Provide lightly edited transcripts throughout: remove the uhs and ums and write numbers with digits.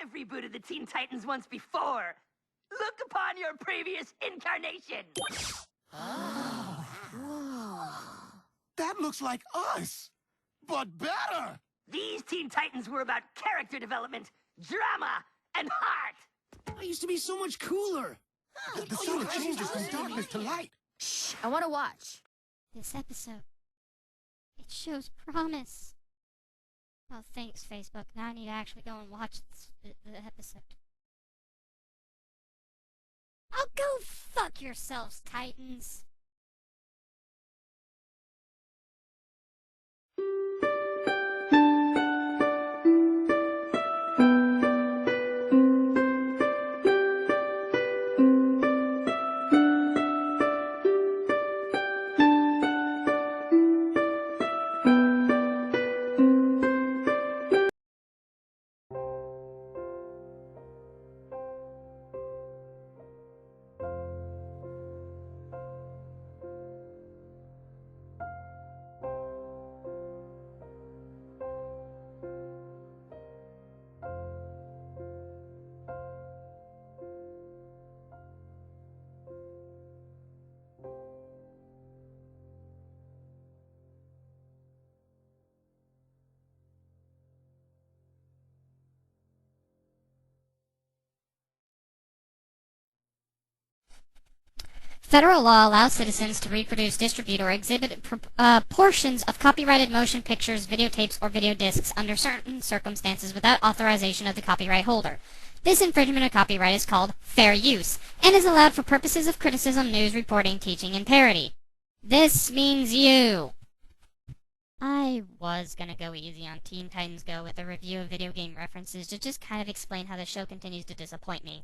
I've rebooted the Teen Titans once before. Look upon your previous incarnation. That looks like us, but better. These Teen Titans were about character development, drama, and heart. I used to be so much cooler. The sun changes from darkness to light. Shh, I want to watch. This episode, it shows promise. Oh, thanks, Facebook. Now I need to actually go and watch the episode. Oh, go fuck yourselves, Titans. Federal law allows citizens to reproduce, distribute, or exhibit portions of copyrighted motion pictures, videotapes, or video discs under certain circumstances without authorization of the copyright holder. This infringement of copyright is called fair use, and is allowed for purposes of criticism, news, reporting, teaching, and parody. This means you! I was gonna go easy on Teen Titans Go with a review of video game references to just kind of explain how the show continues to disappoint me.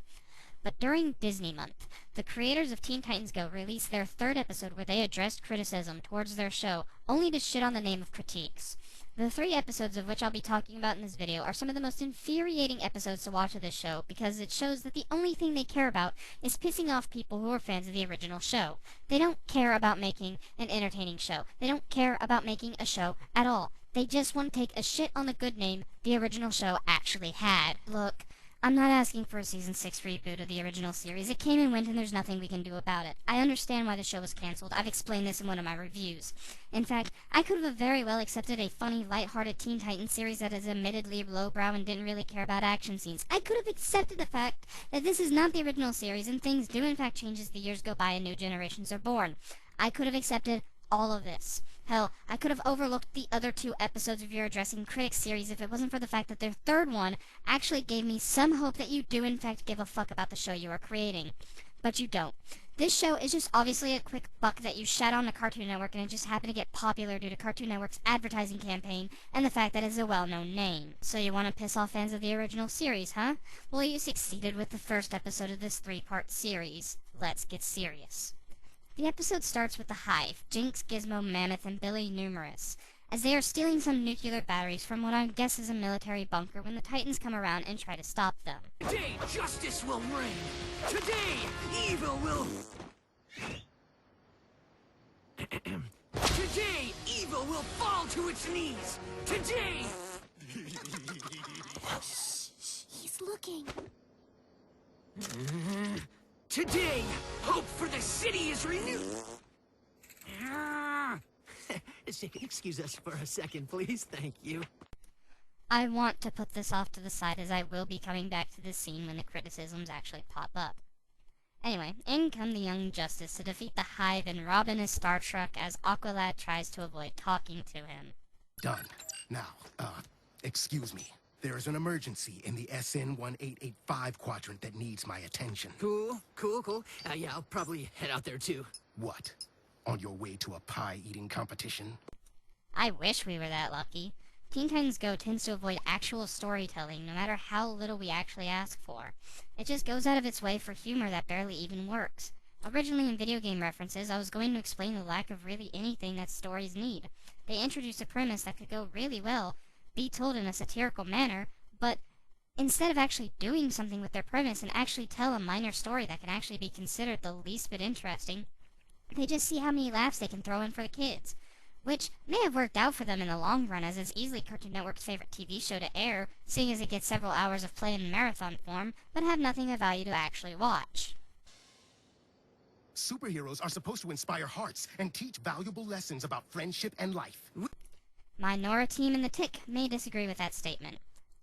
But during Disney Month, the creators of Teen Titans Go released their third episode where they addressed criticism towards their show, only to shit on the name of Critiques. The 3 episodes of which I'll be talking about in this video are some of the most infuriating episodes to watch of this show, because it shows that the only thing they care about is pissing off people who are fans of the original show. They don't care about making an entertaining show. They don't care about making a show at all. They just want to take a shit on the good name the original show actually had. Look, I'm not asking for a Season 6 reboot of the original series. It came and went and there's nothing we can do about it. I understand why the show was cancelled. I've explained this in one of my reviews. In fact, I could have very well accepted a funny, light-hearted Teen Titans series that is admittedly lowbrow and didn't really care about action scenes. I could have accepted the fact that this is not the original series and things do in fact change as the years go by and new generations are born. I could have accepted all of this. Hell, I could have overlooked the other 2 episodes of your Addressing Critic series if it wasn't for the fact that their third one actually gave me some hope that you do in fact give a fuck about the show you are creating. But you don't. This show is just obviously a quick buck that you shat on to Cartoon Network and it just happened to get popular due to Cartoon Network's advertising campaign and the fact that it's a well-known name. So you want to piss off fans of the original series, huh? Well, you succeeded with the first episode of this 3-part series. Let's get serious. The episode starts with the Hive, Jinx, Gizmo, Mammoth, and Billy Numerous, as they are stealing some nuclear batteries from what I guess is a military bunker when the Titans come around and try to stop them. Today, justice will reign. Today, evil will... Today, evil will fall to its knees. Today... He's looking. Today, hope for the city is renewed. Excuse us for a second, please. Thank you. I want to put this off to the side as I will be coming back to this scene when the criticisms actually pop up. Anyway, in come the Young Justice to defeat the Hive and rob in his Star Truck as Aqualad tries to avoid talking to him. Done. Now, excuse me. There is an emergency in the SN1885 quadrant that needs my attention. Cool. Yeah, I'll probably head out there too. What? On your way to a pie-eating competition? I wish we were that lucky. Teen Titans Go tends to avoid actual storytelling, no matter how little we actually ask for. It just goes out of its way for humor that barely even works. Originally in video game references, I was going to explain the lack of really anything that stories need. They introduced a premise that could go really well, be told in a satirical manner, but instead of actually doing something with their premise and actually tell a minor story that can actually be considered the least bit interesting, they just see how many laughs they can throw in for the kids. which may have worked out for them in the long run, as it's easily Cartoon Network's favorite TV show to air, seeing as it gets several hours of play in marathon form, but have nothing of value to actually watch. Superheroes are supposed to inspire hearts and teach valuable lessons about friendship and life. My Nora team and the Tick may disagree with that statement.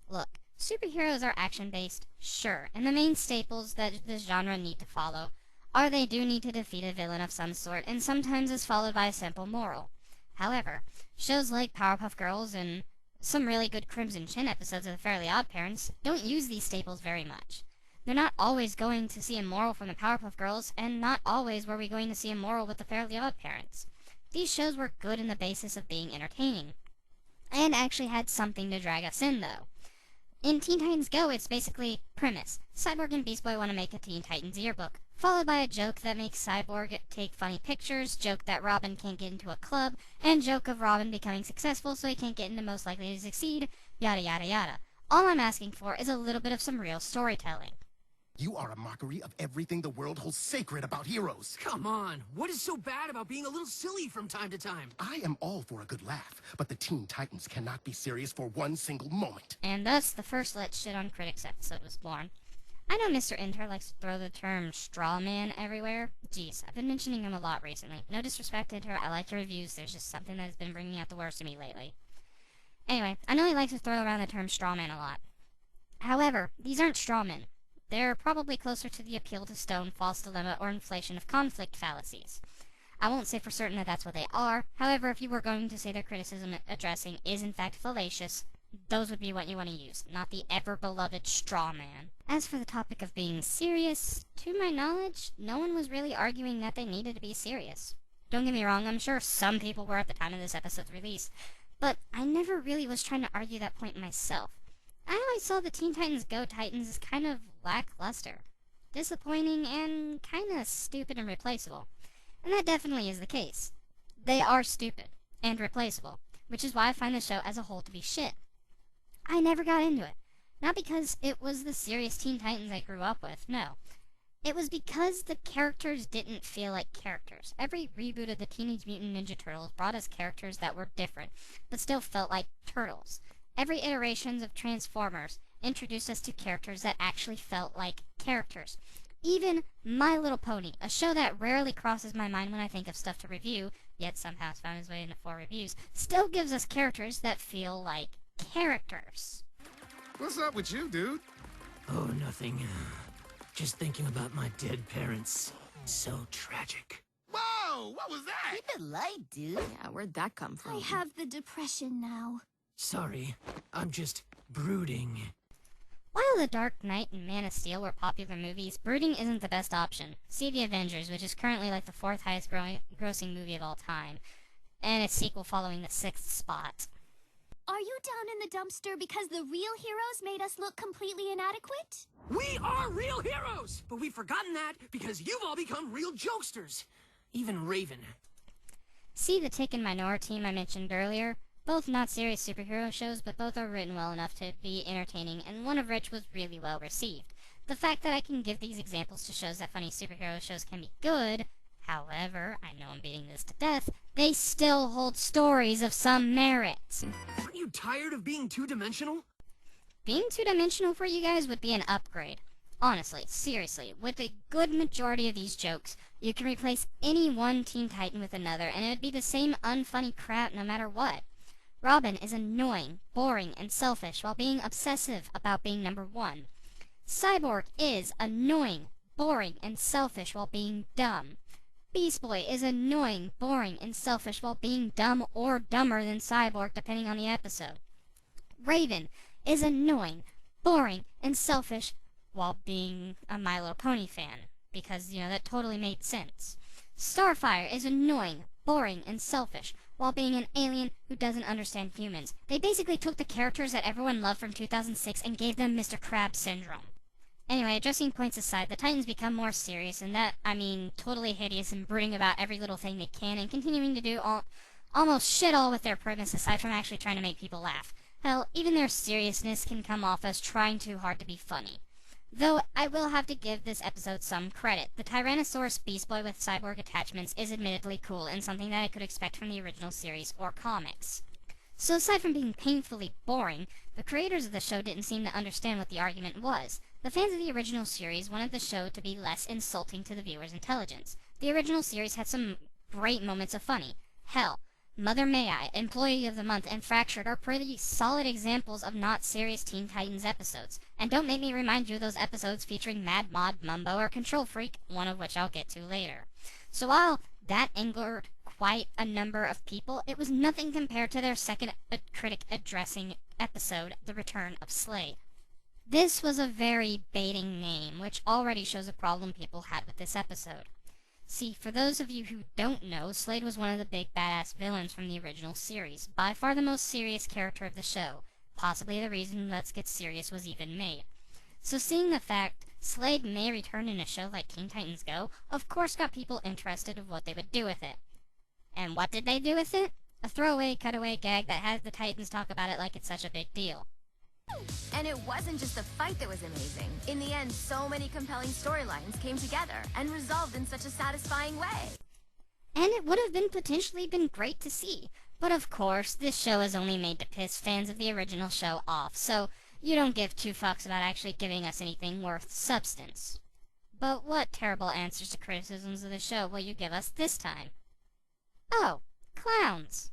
Look, superheroes are action-based, sure, and the main staples that this genre need to follow are they do need to defeat a villain of some sort, and sometimes is followed by a simple moral. However, shows like Powerpuff Girls and some really good Crimson Chin episodes of the Fairly Odd Parents don't use these staples very much. They're not always going to see a moral from the Powerpuff Girls, and not always were we going to see a moral with the Fairly Odd Parents. These shows were good in the basis of being entertaining, and actually had something to drag us in, though. In Teen Titans Go, it's basically premise. Cyborg and Beast Boy want to make a Teen Titans yearbook, followed by a joke that makes Cyborg take funny pictures, joke that Robin can't get into a club, and joke of Robin becoming successful so he can't get into Most Likely to Succeed, yada yada yada. All I'm asking for is a little bit of some real storytelling. You are a mockery of everything the world holds sacred about heroes. Come on, what is so bad about being a little silly from time to time? I am all for a good laugh, but the Teen Titans cannot be serious for one single moment. And thus, the first Let's Shit on Critics episode was born. I know Mr. Inter likes to throw the term straw man everywhere. Jeez, I've been mentioning him a lot recently. No disrespect, Inter, I like your reviews, there's just something that has been bringing out the worst in me lately. Anyway, I know he likes to throw around the term straw man a lot. However, these aren't straw men. They're probably closer to the appeal to stone, false dilemma, or inflation of conflict fallacies. I won't say for certain that that's what they are. However, if you were going to say their criticism addressing is in fact fallacious, those would be what you want to use, not the ever-beloved straw man. As for the topic of being serious, to my knowledge, no one was really arguing that they needed to be serious. Don't get me wrong, I'm sure some people were at the time of this episode's release, but I never really was trying to argue that point myself. I always saw the Teen Titans Go Titans as kind of lackluster, disappointing, and kinda stupid and replaceable. And that definitely is the case. They are stupid and replaceable, which is why I find the show as a whole to be shit. I never got into it. Not because it was the serious Teen Titans I grew up with, no. It was because the characters didn't feel like characters. Every reboot of the Teenage Mutant Ninja Turtles brought us characters that were different, but still felt like turtles. Every iterations of Transformers introduced us to characters that actually felt like characters. Even My Little Pony, a show that rarely crosses my mind when I think of stuff to review, yet somehow has found its way into 4 reviews, still gives us characters that feel like characters. What's up with you, dude? Oh, nothing. Just thinking about my dead parents. So tragic. Whoa, what was that? Keep it light, dude. Yeah, where'd that come from? I have the depression now. Sorry, I'm just brooding. While The Dark Knight and Man of Steel were popular movies, brooding isn't the best option. See The Avengers, which is currently like the 4th highest grossing movie of all time, and its sequel following the 6th spot. Are you down in the dumpster because the real heroes made us look completely inadequate? We are real heroes! But we've forgotten that because you've all become real jokesters. Even Raven. See The Tick and My Nora team I mentioned earlier? Both not serious superhero shows, but both are written well enough to be entertaining, and one of which was really well received. The fact that I can give these examples to shows that funny superhero shows can be good, however, I know I'm beating this to death, they still hold stories of some merit. Aren't you tired of being two-dimensional? Being two-dimensional for you guys would be an upgrade. Honestly, seriously, with a good majority of these jokes, you can replace any one Teen Titan with another, and it would be the same unfunny crap no matter what. Robin is annoying, boring, and selfish while being obsessive about being number 1. Cyborg is annoying, boring, and selfish while being dumb. Beast Boy is annoying, boring, and selfish while being dumb or dumber than Cyborg depending on the episode. Raven is annoying, boring, and selfish while being a My Little Pony fan, because, that totally made sense. Starfire is annoying, boring, and selfish while being an alien who doesn't understand humans. They basically took the characters that everyone loved from 2006 and gave them Mr. Krabs syndrome. Anyway, addressing points aside, the Titans become more serious, and that, I mean, totally hideous and brooding about every little thing they can, and continuing to do almost shit all with their premise aside from actually trying to make people laugh. Hell, even their seriousness can come off as trying too hard to be funny. Though I will have to give this episode some credit. The Tyrannosaurus Beast Boy with cyborg attachments is admittedly cool and something that I could expect from the original series or comics. So aside from being painfully boring, the creators of the show didn't seem to understand what the argument was. The fans of the original series wanted the show to be less insulting to the viewer's intelligence. The original series had some great moments of funny. Hell, Mother May I, Employee of the Month, and Fractured are pretty solid examples of not serious Teen Titans episodes. And don't make me remind you of those episodes featuring Mad Mod, Mumbo, or Control Freak, one of which I'll get to later. So while that angered quite a number of people, it was nothing compared to their second Critic addressing episode, The Return of Slade. This was a very baiting name, which already shows a problem people had with this episode. See, for those of you who don't know, Slade was one of the big badass villains from the original series, by far the most serious character of the show, possibly the reason Let's Get Serious was even made. So seeing the fact Slade may return in a show like Teen Titans Go, of course got people interested of what they would do with it. And what did they do with it? A throwaway, cutaway gag that has the Titans talk about it like it's such a big deal. And it wasn't just the fight that was amazing. In the end, so many compelling storylines came together and resolved in such a satisfying way. And it would have potentially been great to see. But of course, this show is only made to piss fans of the original show off, so you don't give two fucks about actually giving us anything worth substance. But what terrible answers to criticisms of the show will you give us this time? Oh, clowns.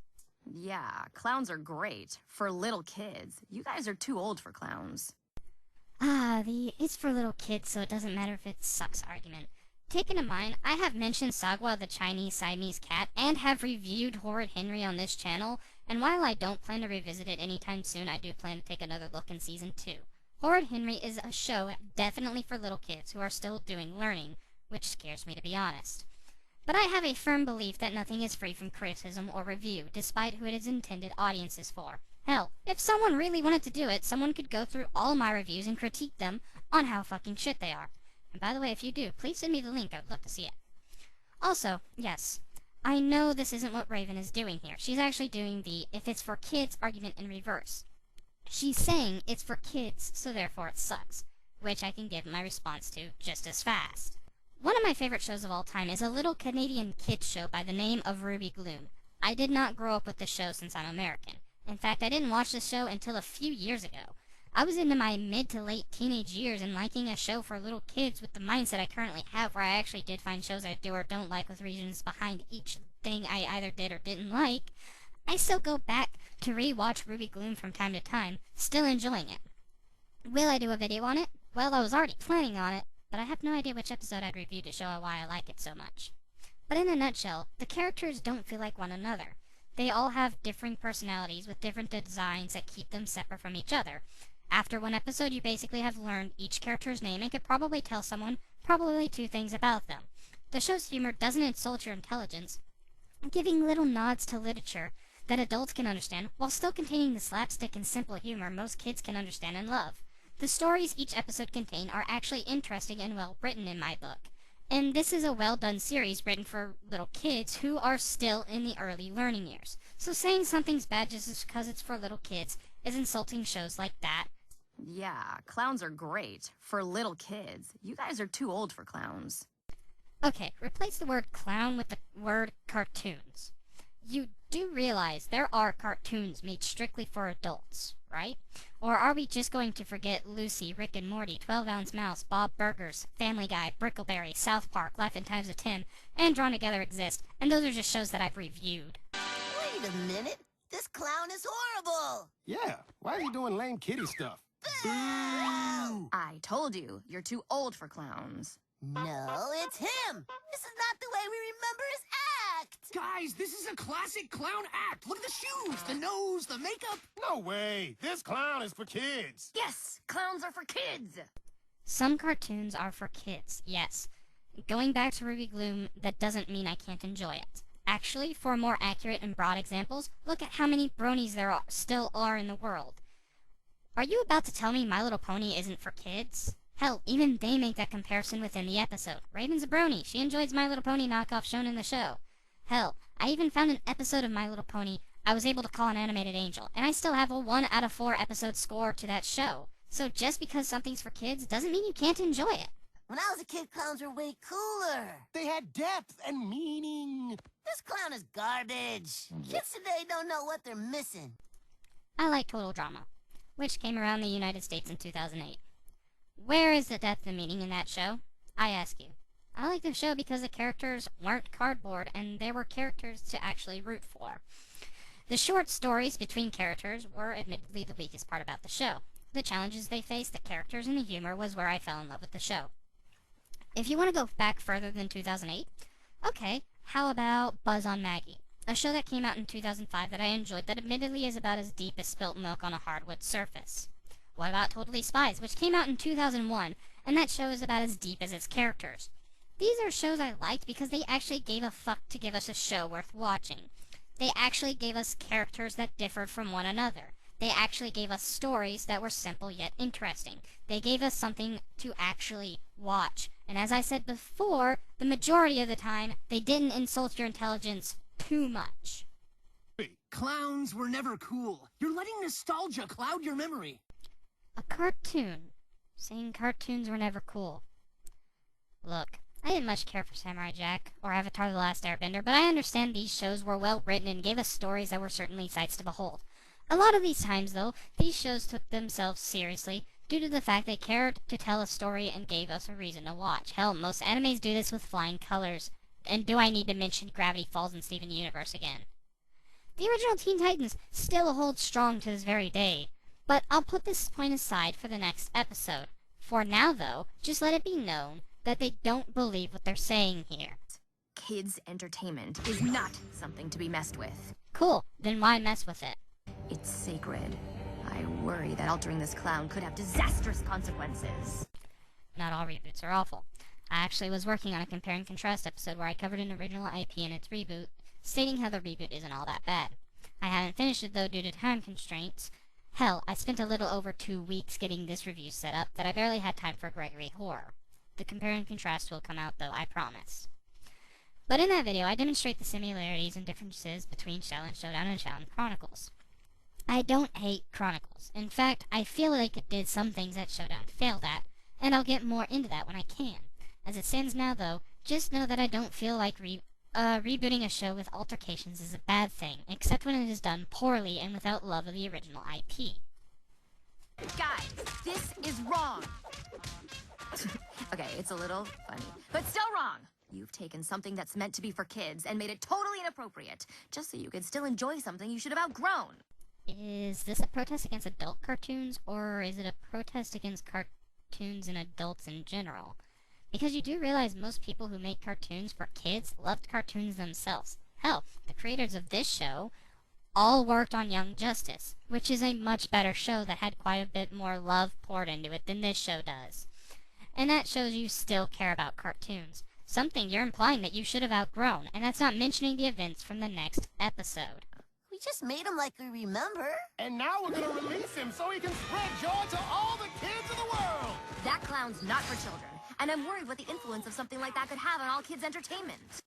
Yeah, clowns are great. For little kids. You guys are too old for clowns. The it's for little kids so it doesn't matter if it sucks argument. Taken in mind, I have mentioned Sagwa the Chinese Siamese cat and have reviewed Horrid Henry on this channel, and while I don't plan to revisit it anytime soon, I do plan to take another look in Season 2. Horrid Henry is a show definitely for little kids who are still doing learning, which scares me to be honest. But I have a firm belief that nothing is free from criticism or review, despite who it is intended audiences for. Hell, if someone really wanted to do it, someone could go through all my reviews and critique them on how fucking shit they are. And by the way, if you do, please send me the link, I would love to see it. Also, yes, I know this isn't what Raven is doing here. She's actually doing the if it's for kids argument in reverse. She's saying it's for kids, so therefore it sucks, which I can give my response to just as fast. One of my favorite shows of all time is a little Canadian kids show by the name of Ruby Gloom. I did not grow up with the show since I'm American. In fact, I didn't watch the show until a few years ago. I was into my mid to late teenage years and liking a show for little kids with the mindset I currently have, where I actually did find shows I do or don't like with reasons behind each thing I either did or didn't like. I still go back to re-watch Ruby Gloom from time to time, still enjoying it. Will I do a video on it? Well, I was already planning on it, but I have no idea which episode I'd review to show why I like it so much. But in a nutshell, the characters don't feel like one another. They all have differing personalities with different designs that keep them separate from each other. After one episode, you basically have learned each character's name and could probably tell someone probably two things about them. The show's humor doesn't insult your intelligence, giving little nods to literature that adults can understand while still containing the slapstick and simple humor most kids can understand and love. The stories each episode contain are actually interesting and well written in my book. And this is a well-done series written for little kids who are still in the early learning years. So saying something's bad just because it's for little kids is insulting shows like that. Yeah, clowns are great. For little kids. You guys are too old for clowns. Okay, replace the word clown with the word cartoons. You do realize there are cartoons made strictly for adults, right? Or are we just going to forget Lucy, Rick and Morty, 12-Ounce Mouse, Bob Burgers, Family Guy, Brickleberry, South Park, Life and Times of Tim, and Drawn Together Exist, and those are just shows that I've reviewed. Wait a minute. This clown is horrible. Yeah, why is he doing lame kitty stuff? Boo! I told you, you're too old for clowns. No, it's him. This is not the way we remember his act. Guys, this is a classic clown act. Look at the shoes, the nose, the makeup. No way. This clown is for kids. Yes, clowns are for kids. Some cartoons are for kids, yes. Going back to Ruby Gloom, that doesn't mean I can't enjoy it. Actually, for more accurate and broad examples, look at how many bronies there still are in the world. Are you about to tell me My Little Pony isn't for kids? Hell, even they make that comparison within the episode. Raven's a brony. She enjoys My Little Pony knockoff shown in the show. Hell, I even found an episode of My Little Pony I was able to call an animated angel, and I still have a 1 out of 4 episode score to that show. So just because something's for kids doesn't mean you can't enjoy it. When I was a kid, clowns were way cooler. They had depth and meaning. This clown is garbage. Kids today don't know what they're missing. I like Total Drama, which came around the United States in 2008. Where is the depth and meaning in that show? I ask you. I like the show because the characters weren't cardboard and there were characters to actually root for. The short stories between characters were admittedly the weakest part about the show. The challenges they faced, the characters, and the humor was where I fell in love with the show. If you want to go back further than 2008, okay, how about Buzz on Maggie? A show that came out in 2005 that I enjoyed that admittedly is about as deep as spilt milk on a hardwood surface. What about Totally Spies, which came out in 2001, and that show is about as deep as its characters. These are shows I liked because they actually gave a fuck to give us a show worth watching. They actually gave us characters that differed from one another. They actually gave us stories that were simple yet interesting. They gave us something to actually watch. And as I said before, the majority of the time, they didn't insult your intelligence too much. Clowns were never cool. You're letting nostalgia cloud your memory. A cartoon. Saying cartoons were never cool. Look, I didn't much care for Samurai Jack or Avatar The Last Airbender, but I understand these shows were well written and gave us stories that were certainly sights to behold. A lot of these times, though, these shows took themselves seriously due to the fact they cared to tell a story and gave us a reason to watch. Hell, most animes do this with flying colors. And do I need to mention Gravity Falls and Steven Universe again? The original Teen Titans still holds strong to this very day, but I'll put this point aside for the next episode. For now, though, just let it be known that they don't believe what they're saying here. Kids' entertainment is not something to be messed with. Cool, then why mess with it? It's sacred. I worry that altering this clown could have disastrous consequences. Not all reboots are awful. I actually was working on a compare and contrast episode where I covered an original IP and its reboot, stating how the reboot isn't all that bad. I haven't finished it though due to time constraints. Hell, I spent a little over 2 weeks getting this review set up that I barely had time for Gregory Horror. The compare and contrast will come out though, I promise. But in that video, I demonstrate the similarities and differences between Shaolin Showdown and Shaolin Chronicles. I don't hate Chronicles. In fact, I feel like it did some things that Showdown failed at, and I'll get more into that when I can. As it stands now, though, just know that I don't feel like rebooting a show with altercations is a bad thing, except when it is done poorly and without love of the original IP. Guys, this is wrong. Okay, it's a little funny, but still wrong. You've taken something that's meant to be for kids and made it totally inappropriate, just so you can still enjoy something you should have outgrown. Is this a protest against adult cartoons, or is it a protest against cartoons and adults in general? Because you do realize most people who make cartoons for kids loved cartoons themselves. Hell, the creators of this show all worked on Young Justice, which is a much better show that had quite a bit more love poured into it than this show does. And that shows you still care about cartoons. Something you're implying that you should have outgrown, and that's not mentioning the events from the next episode. We just made him like we remember. And now we're gonna release him so he can spread joy to all the kids of the world. That clown's not for children, and I'm worried what the influence of something like that could have on all kids' entertainment.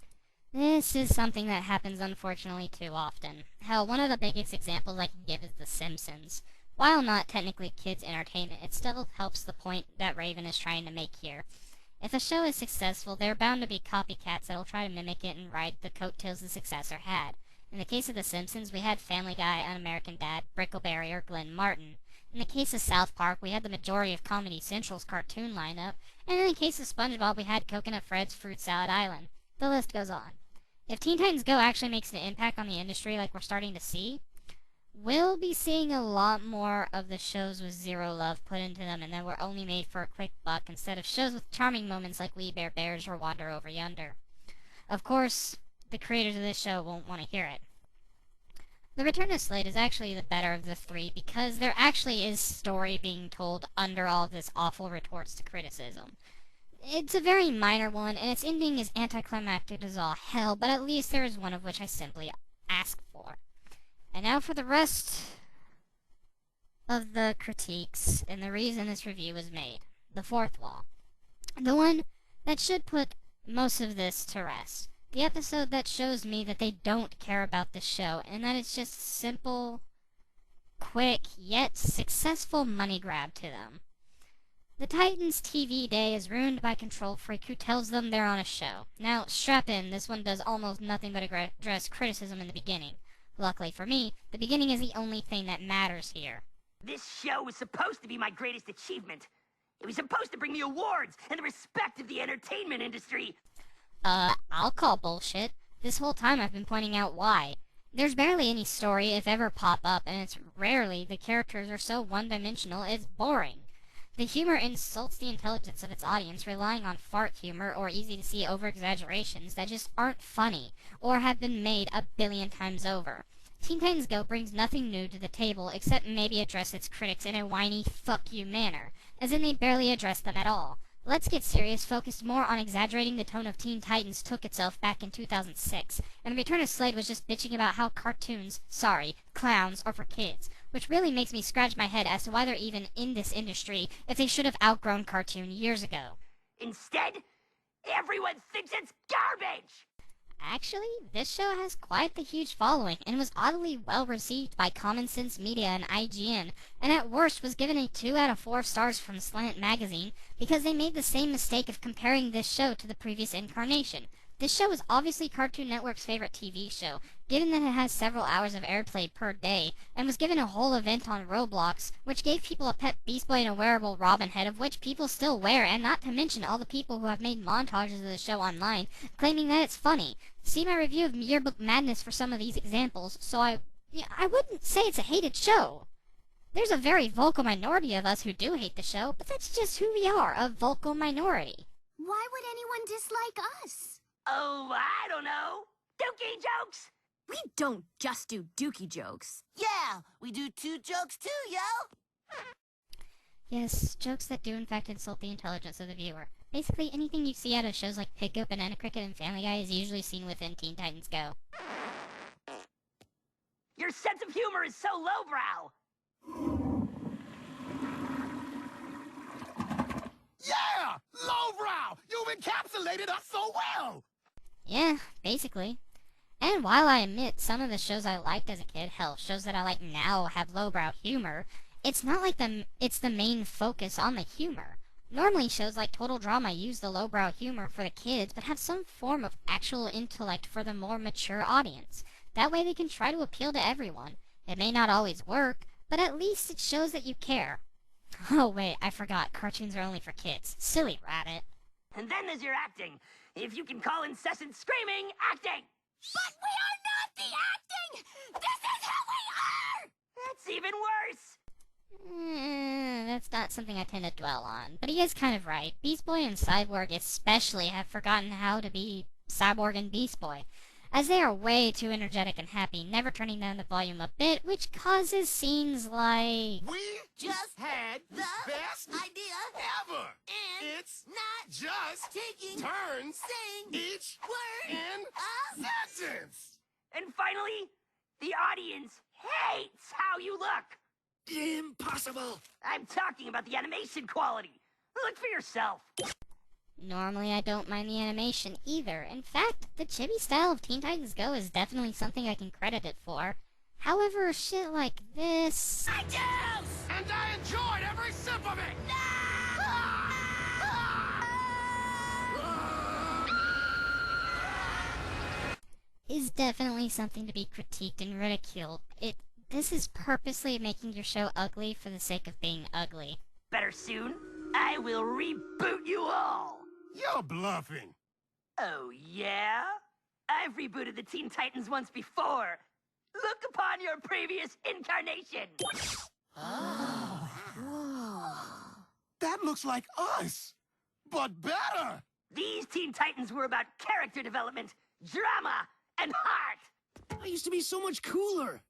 This is something that happens unfortunately too often. Hell, one of the biggest examples I can give is The Simpsons. While not technically kids' entertainment, it still helps the point that Raven is trying to make here. If a show is successful, there are bound to be copycats that'll try to mimic it and ride the coattails the successor had. In the case of The Simpsons, we had Family Guy, An American Dad, Brickleberry, or Glenn Martin. In the case of South Park, we had the majority of Comedy Central's cartoon lineup, and in the case of SpongeBob, we had Coconut Fred's Fruit Salad Island. The list goes on. If Teen Titans Go actually makes an impact on the industry like we're starting to see, we'll be seeing a lot more of the shows with zero love put into them and that were only made for a quick buck instead of shows with charming moments like We Bare Bears or Wander Over Yonder. Of course, the creators of this show won't want to hear it. The Return to Slade is actually the better of the three because there actually is story being told under all of this awful retorts to criticism. It's a very minor one, and its ending is anticlimactic as all hell, but at least there is one of which I simply ask for. And now for the rest of the critiques and the reason this review was made. The fourth wall. The one that should put most of this to rest. The episode that shows me that they don't care about the show, and that it's just simple quick, yet successful money grab to them. The Titans' TV day is ruined by Control Freak, who tells them they're on a show. Now, strap in, this one does almost nothing but address criticism in the beginning. Luckily for me, the beginning is the only thing that matters here. This show was supposed to be my greatest achievement. It was supposed to bring me awards and the respect of the entertainment industry. I'll call bullshit. This whole time I've been pointing out why. There's barely any story, if ever, pop up, and it's rarely the characters are so one-dimensional it's boring. The humor insults the intelligence of its audience, relying on fart humor or easy-to-see over-exaggerations that just aren't funny, or have been made a billion times over. Teen Titans Go brings nothing new to the table, except maybe address its critics in a whiny, fuck you manner, as in they barely address them at all. Let's Get Serious focused more on exaggerating the tone of Teen Titans took itself back in 2006, and Return of Slade was just bitching about how clowns are for kids, which really makes me scratch my head as to why they're even in this industry if they should have outgrown cartoon years ago. Instead, everyone thinks it's garbage! Actually, this show has quite the huge following and was oddly well received by Common Sense Media and IGN, and at worst was given a 2 out of 4 stars from Slant Magazine because they made the same mistake of comparing this show to the previous incarnation. This show is obviously Cartoon Network's favorite TV show, given that it has several hours of airplay per day, and was given a whole event on Roblox, which gave people a pet Beast Boy and a wearable Robin head, of which people still wear, and not to mention all the people who have made montages of the show online, claiming that it's funny. See my review of Yearbook Madness for some of these examples, so I wouldn't say it's a hated show. There's a very vocal minority of us who do hate the show, but that's just who we are, a vocal minority. Why would anyone dislike us? Oh, I don't know. Dookie jokes? We don't just do dookie jokes. Yeah, we do 2 jokes too, yo! Yes, jokes that do in fact insult the intelligence of the viewer. Basically, anything you see out of shows like Pickup, Banana Cricket, and Family Guy is usually seen within Teen Titans Go. Your sense of humor is so lowbrow. Yeah! Lowbrow! You've encapsulated us so well! Yeah, basically. And while I admit some of the shows I liked as a kid, hell, shows that I like now have lowbrow humor, it's not like it's the main focus on the humor. Normally shows like Total Drama use the lowbrow humor for the kids, but have some form of actual intellect for the more mature audience. That way they can try to appeal to everyone. It may not always work, but at least it shows that you care. Oh wait, I forgot, cartoons are only for kids. Silly rabbit. And then there's your acting. If you can call incessant screaming acting. But we are not the acting! This is who we are! That's even worse. That's not something I tend to dwell on, but he is kind of right. Beast Boy and Cyborg especially have forgotten how to be Cyborg and Beast Boy, as they are way too energetic and happy, never turning down the volume a bit, which causes scenes like... We Just had the best idea ever! and It's not just taking turns saying each word in a sentence! And finally, the audience hates how you look. Impossible! I'm talking about the animation quality. Look for yourself. Normally I don't mind the animation either. In fact, the chibi style of Teen Titans Go is definitely something I can credit it for. However, shit like this... And I enjoyed every sip of it! is definitely something to be critiqued and ridiculed. This is purposely making your show ugly for the sake of being ugly. Better soon, I will reboot you all. You're bluffing. Oh, yeah? I've rebooted the Teen Titans once before. Look upon your previous incarnation. That looks like us, but better. These Teen Titans were about character development, drama, and heart. I used to be so much cooler.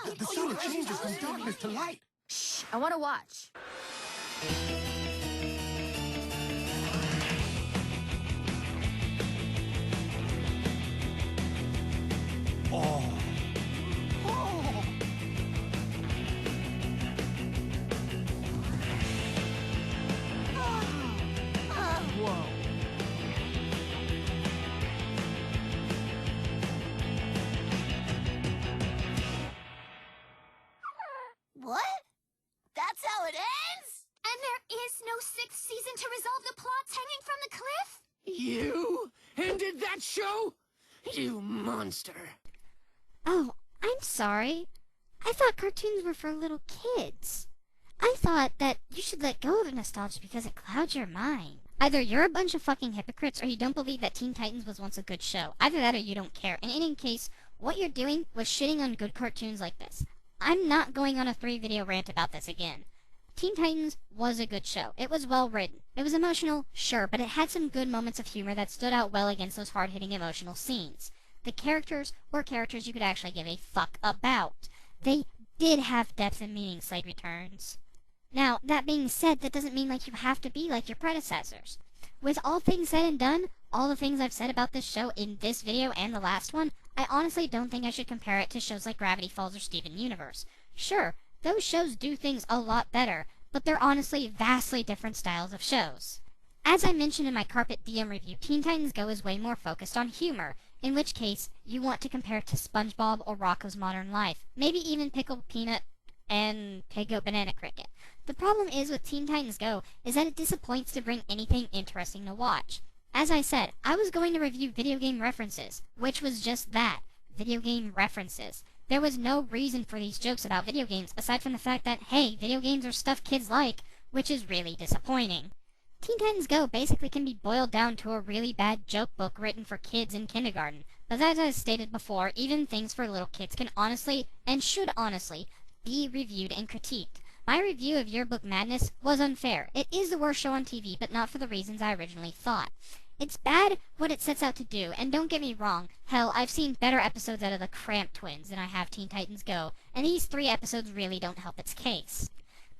The sound changes from darkness to light. Shh, I want to watch. Oh. how it ends? And there is no 6th season to resolve the plots hanging from the cliff? You ended that show? You monster. Oh, I'm sorry. I thought cartoons were for little kids. I thought that you should let go of nostalgia because it clouds your mind. Either you're a bunch of fucking hypocrites or you don't believe that Teen Titans was once a good show. Either that or you don't care. In any case, what you're doing was shitting on good cartoons like this. I'm not going on a 3-video rant about this again. Teen Titans was a good show. It was well written. It was emotional, sure, but it had some good moments of humor that stood out well against those hard-hitting emotional scenes. The characters were characters you could actually give a fuck about. They did have depth and meaning, Slade returns. Now, that being said, that doesn't mean like you have to be like your predecessors. With all things said and done, all the things I've said about this show in this video and the last one, I honestly don't think I should compare it to shows like Gravity Falls or Steven Universe. Sure, those shows do things a lot better, but they're honestly vastly different styles of shows. As I mentioned in my Carpet Diem review, Teen Titans Go is way more focused on humor, in which case you want to compare it to SpongeBob or Rocko's Modern Life, maybe even Pickled Peanut and Pig-Goat Banana Cricket. The problem is with Teen Titans Go is that it disappoints to bring anything interesting to watch. As I said, I was going to review video game references, which was just that, video game references. There was no reason for these jokes about video games aside from the fact that, hey, video games are stuff kids like, which is really disappointing. Teen Titans Go basically can be boiled down to a really bad joke book written for kids in kindergarten, but as I stated before, even things for little kids can honestly, and should honestly, be reviewed and critiqued. My review of Yearbook Madness was unfair. It is the worst show on TV, but not for the reasons I originally thought. It's bad what it sets out to do, and don't get me wrong, hell, I've seen better episodes out of the Cramp Twins than I have Teen Titans Go, and these 3 episodes really don't help its case.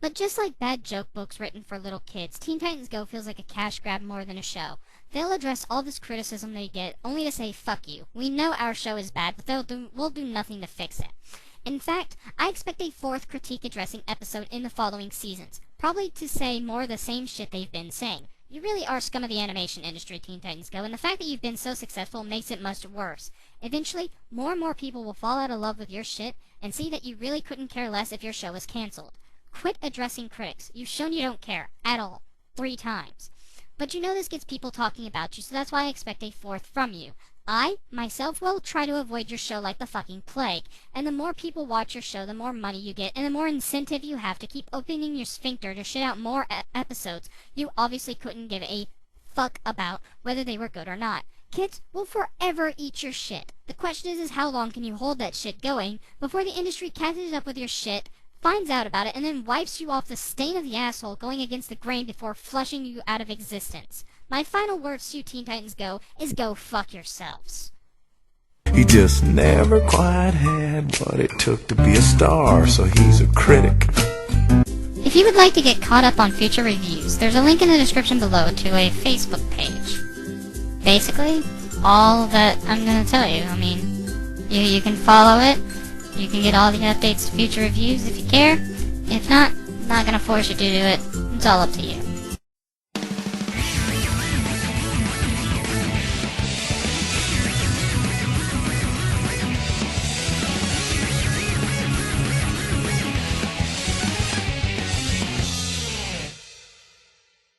But just like bad joke books written for little kids, Teen Titans Go feels like a cash grab more than a show. They'll address all this criticism they get, only to say, fuck you. We know our show is bad, but we'll do nothing to fix it. In fact, I expect a 4th critique addressing episode in the following seasons, probably to say more of the same shit they've been saying. You really are scum of the animation industry, Teen Titans Go, and the fact that you've been so successful makes it much worse. Eventually, more and more people will fall out of love with your shit and see that you really couldn't care less if your show was cancelled. Quit addressing critics. You've shown you don't care. At all. 3 times. But you know this gets people talking about you, so that's why I expect a 4th from you. I, myself, will try to avoid your show like the fucking plague, and the more people watch your show, the more money you get, and the more incentive you have to keep opening your sphincter to shit out more episodes you obviously couldn't give a fuck about whether they were good or not. Kids will forever eat your shit. The question is how long can you hold that shit going before the industry catches up with your shit, finds out about it, and then wipes you off the stain of the asshole going against the grain before flushing you out of existence. My final words to you, Teen Titans Go, is go fuck yourselves. He just never quite had what it took to be a star, so he's a critic. If you would like to get caught up on future reviews, there's a link in the description below to a Facebook page. Basically, all that I'm going to tell you. I mean, you can follow it, you can get all the updates to future reviews if you care. If not, I'm not going to force you to do it. It's all up to you.